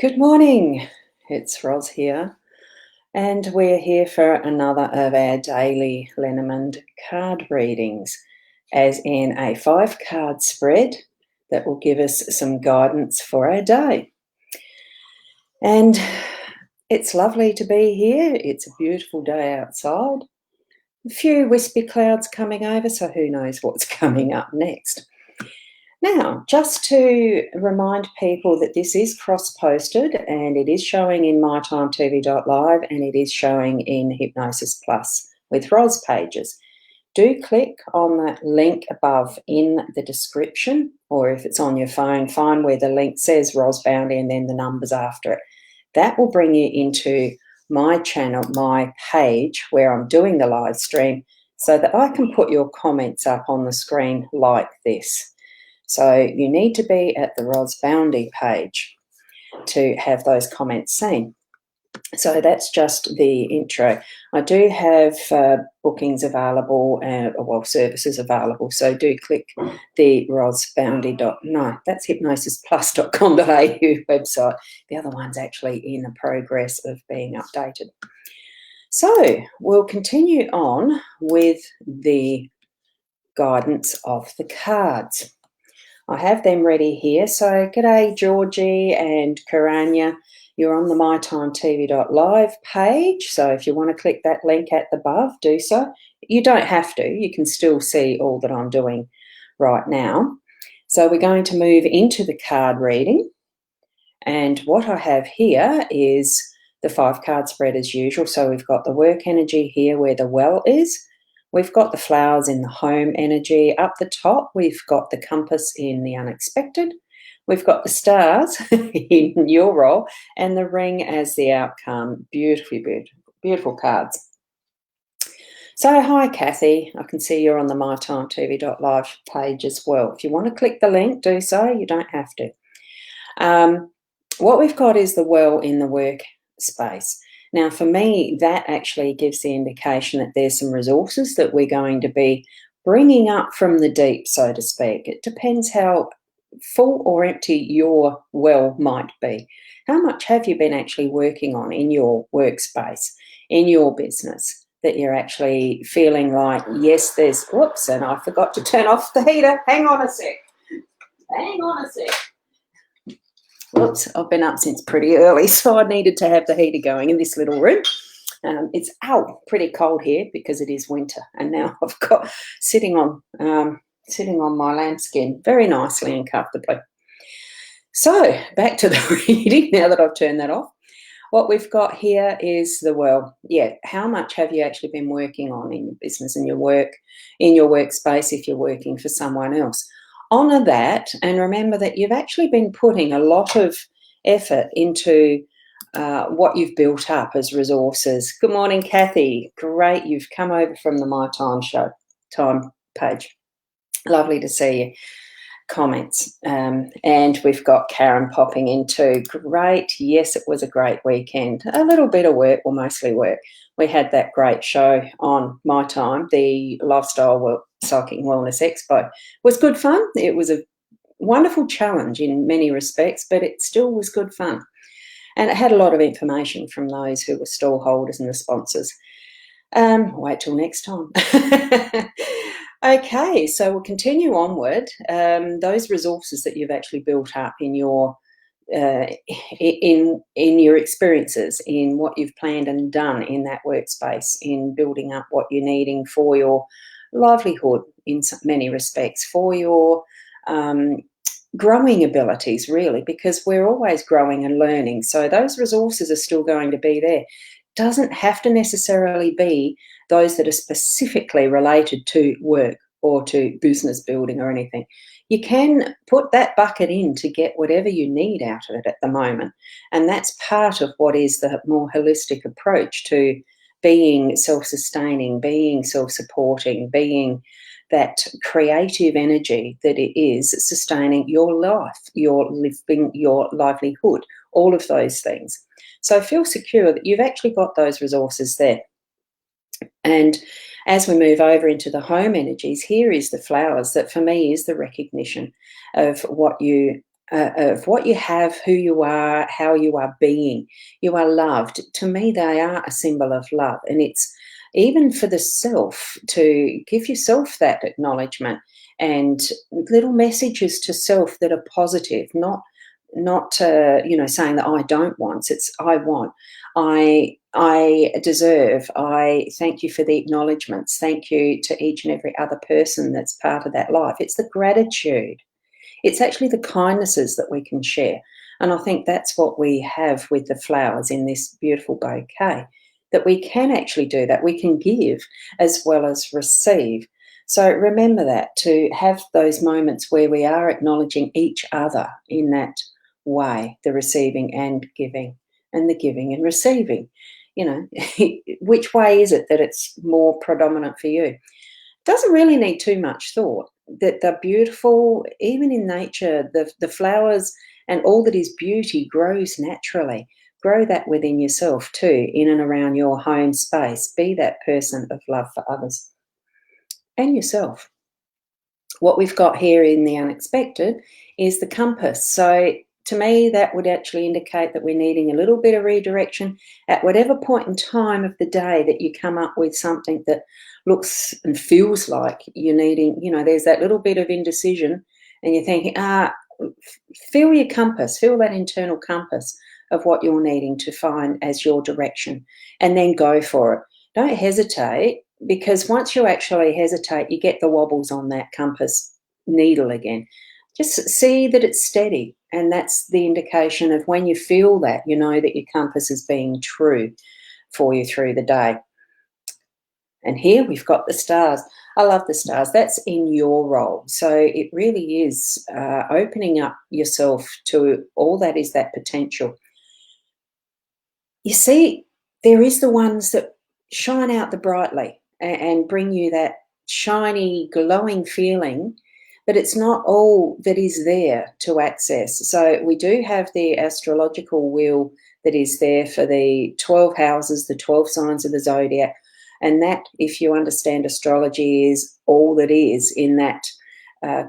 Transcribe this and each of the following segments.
Good morning, it's Roz here, and we're here for another of our daily Lenormand card readings, as in a 5-card spread that will give us some guidance for our day. And it's lovely to be here. It's a beautiful day outside. A few wispy clouds coming over, so who knows what's coming up next. Now, just to remind people that this is cross-posted and it is showing in mytimetv.live and it is showing in Hypnosis Plus with Roz pages. Do click on that link above in the description, or if it's on your phone, find where the link says Roz Bounty and then the numbers after it. That will bring you into my channel, my page where I'm doing the live stream, so that I can put your comments up on the screen like this. So you need to be at the Roz Bounty page to have those comments seen. So that's just the intro. I do have bookings available, services available. So do click the that's hypnosisplus.com.au website. The other one's actually in the progress of being updated. So we'll continue on with the guidance of the cards. I have them ready here. So g'day Georgie and Karanya. You're on the mytimetv.live page. So if you want to click that link at the above, do so. You don't have to. You can still see all that I'm doing right now. So we're going to move into the card reading. And what I have here is the 5-card spread as usual. So we've got the work energy here where the well is. We've got the flowers in the home energy. Up the top, we've got the compass in the unexpected. We've got the stars in your role and the ring as the outcome. Beautifully, beautiful cards. So hi, Kathy. I can see you're on the mytimetv.live page as well. If you want to click the link, do so. You don't have to. What we've got is the well in the work space. Now, for me, that actually gives the indication that there's some resources that we're going to be bringing up from the deep, so to speak. It depends how full or empty your well might be. How much have you been actually working on in your workspace, in your business, that you're actually feeling like, yes, there's, whoops, and I forgot to turn off the heater. Hang on a sec. Whoops, I've been up since pretty early, so I needed to have the heater going in this little room. It's pretty cold here because it is winter, and now I've got sitting on my lambskin very nicely and comfortably. So back to the reading now that I've turned that off. What we've got here is how much have you actually been working on in your business and your work, in your workspace if you're working for someone else? Honour that and remember that you've actually been putting a lot of effort into what you've built up as resources. Good morning, Kathy. Great, you've come over from the My Time page. Lovely to see you. Comments. And we've got Karen popping in too. Great. Yes, it was a great weekend. A little bit of work, or mostly work. We had that great show on My Time, the Lifestyle Psychic Wellness Expo. It was good fun. It was a wonderful challenge in many respects, but it still was good fun. And it had a lot of information from those who were stall holders and the sponsors. Wait till next time. Okay, so we'll continue onward. Those resources that you've actually built up in your in your experiences, in what you've planned and done in that workspace, in building up what you're needing for your livelihood in many respects, for your growing abilities, really, because we're always growing and learning. So those resources are still going to be there. Doesn't have to necessarily be those that are specifically related to work or to business building or anything. You can put that bucket in to get whatever you need out of it at the moment. And that's part of what is the more holistic approach to being self-sustaining, being self-supporting, being that creative energy that it is sustaining your life, your living, your livelihood, all of those things. So feel secure that you've actually got those resources there. And as we move over into the home energies, here is the flowers that for me is the recognition of what you of what you have, who you are, how you are being. You are loved. To me, they are a symbol of love. And it's even for the self to give yourself that acknowledgement and little messages to self that are positive, not saying that I don't want. It's I want. I deserve. I thank you for the acknowledgements. Thank you to each and every other person that's part of that life. It's the gratitude, it's actually the kindnesses that we can share. And I think that's what we have with the flowers in this beautiful bouquet, that we can actually do that. We can give as well as receive. So remember that, to have those moments where we are acknowledging each other in that way, the receiving and giving, and the giving and receiving. You know, which way is it that it's more predominant for you? Doesn't really need too much thought. That they're beautiful, even in nature, the flowers and all that is beauty grows naturally. Grow that within yourself too, in and around your home space. Be that person of love for others and yourself. What we've got here in the unexpected is the compass. So to me, that would actually indicate that we're needing a little bit of redirection at whatever point in time of the day that you come up with something that looks and feels like you're needing, there's that little bit of indecision and you're thinking, feel your compass, feel that internal compass of what you're needing to find as your direction, and then go for it. Don't hesitate, because once you actually hesitate, you get the wobbles on that compass needle again. Just see that it's steady, and that's the indication of when you feel that, you know that your compass is being true for you through the day. And here we've got the stars. I love the stars. That's in your role. So it really is opening up yourself to all that is that potential. You see, there is the ones that shine out the brightly and bring you that shiny, glowing feeling, but it's not all that is there to access. So we do have the astrological wheel that is there for the 12 houses, the 12 signs of the zodiac. And that, if you understand astrology, is all that is in that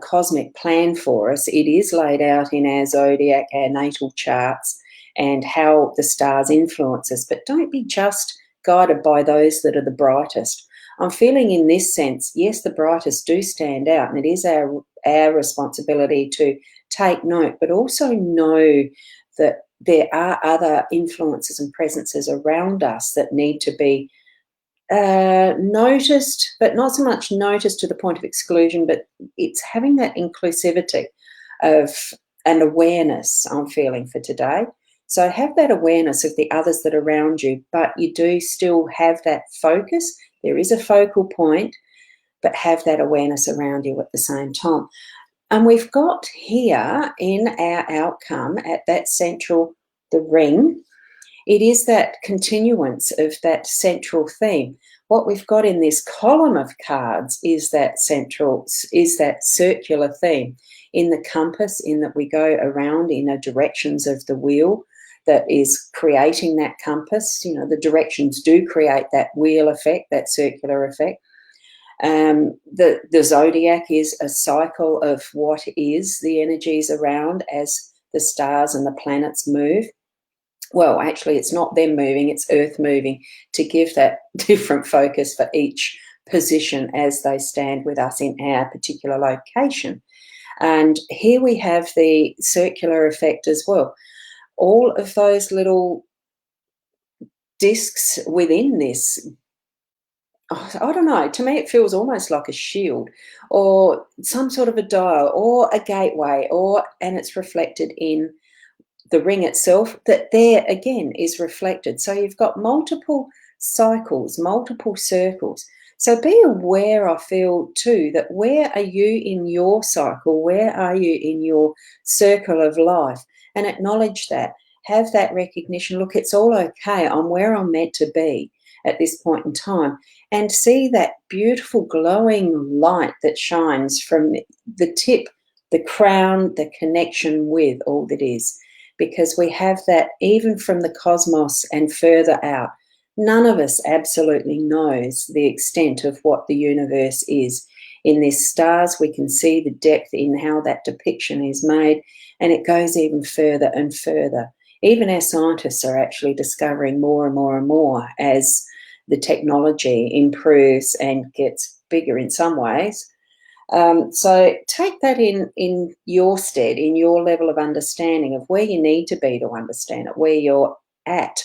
cosmic plan for us. It is laid out in our zodiac, our natal charts, and how the stars influence us. But don't be just guided by those that are the brightest. I'm feeling in this sense, yes, the brightest do stand out, and it is our responsibility to take note, but also know that there are other influences and presences around us that need to be noticed, but not so much noticed to the point of exclusion, but it's having that inclusivity of an awareness I'm feeling for today. So have that awareness of the others that are around you, but you do still have that focus. There is a focal point, but have that awareness around you at the same time. And we've got here in our outcome at that central, the ring, it is that continuance of that central theme. What we've got in this column of cards is that circular theme. In the compass, in that we go around in the directions of the wheel that is creating that compass. The directions do create that wheel effect, that circular effect. The zodiac is a cycle of what is the energies around as the stars and the planets move. Well, actually, it's not them moving, it's Earth moving to give that different focus for each position as they stand with us in our particular location. And here we have the circular effect as well. All of those little discs within this, I don't know, to me it feels almost like a shield or some sort of a dial or a gateway, and it's reflected in the ring itself, that there again is reflected. So you've got multiple cycles, multiple circles. So be aware, I feel too, that where are you in your cycle? Where are you in your circle of life? And acknowledge that. Have that recognition. Look, it's all okay. I'm where I'm meant to be at this point in time. And see that beautiful glowing light that shines from the tip, the crown, the connection with all that is. Because we have that even from the cosmos and further out. None of us absolutely knows the extent of what the universe is In this stars, we can see the depth in how that depiction is made, and it goes even further and further. Even our scientists are actually discovering more and more and more as the technology improves and gets bigger in some ways. So take that in your stead, in your level of understanding of where you need to be to understand it, where you're at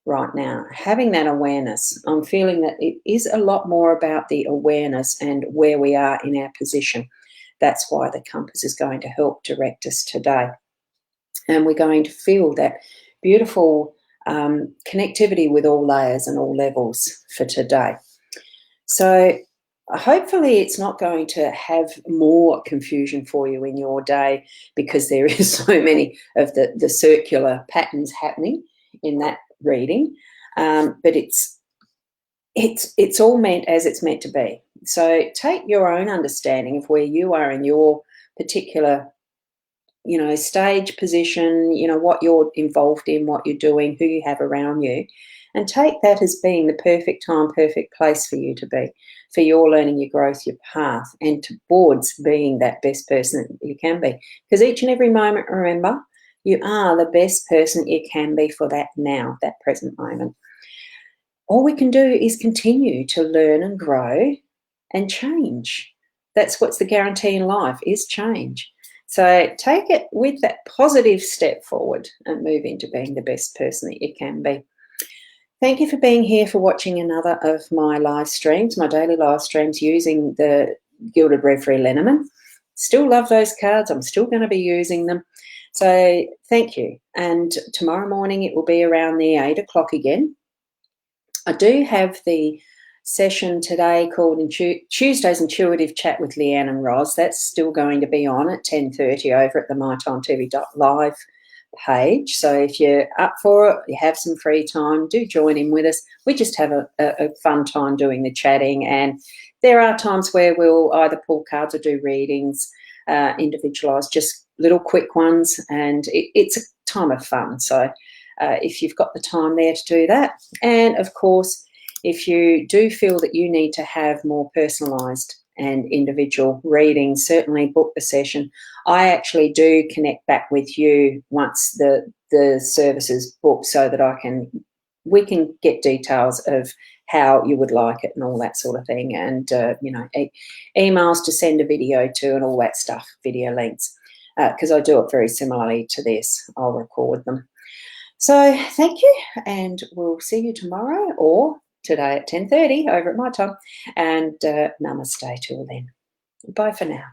right now. Having that awareness, I'm feeling that it is a lot more about the awareness and where we are in our position. That's why the compass is going to help direct us today. And we're going to feel that beautiful connectivity with all layers and all levels for today. So hopefully it's not going to have more confusion for you in your day, because there is so many of the circular patterns happening in that reading. But it's all meant as it's meant to be. So take your own understanding of where you are in your particular stage, position, what you're involved in, what you're doing, who you have around you, and take that as being the perfect time, perfect place for you to be, for your learning, your growth, your path, and towards being that best person that you can be. Because each and every moment, remember, you are the best person you can be for that now, that present moment. All we can do is continue to learn and grow and change. That's what's the guarantee in life, is change. So take it with that positive step forward and move into being the best person that you can be. Thank you for being here, for watching another of my live streams, my daily live streams using the Gilded Reverie Lenormand. Still love those cards. I'm still going to be using them. So thank you. And tomorrow morning it will be around the 8 o'clock again. I do have the session today called Tuesday's Intuitive Chat with Leanne and Roz. That's still going to be on at 10:30 over at the mytimetv.live page. So if you're up for it, you have some free time, do join in with us. We just have a fun time doing the chatting, and there are times where we'll either pull cards or do readings, individualised, just little quick ones, and it's a time of fun. So if you've got the time there to do that. And of course, if you do feel that you need to have more personalised and individual readings, certainly book the session. I actually do connect back with you once the service is booked, so that we can get details of how you would like it and all that sort of thing, and emails to send a video to and all that stuff, video links, because I do it very similarly to this. I'll record them. So thank you, and we'll see you tomorrow or today at 10:30 over at my time. And namaste till then. Bye for now.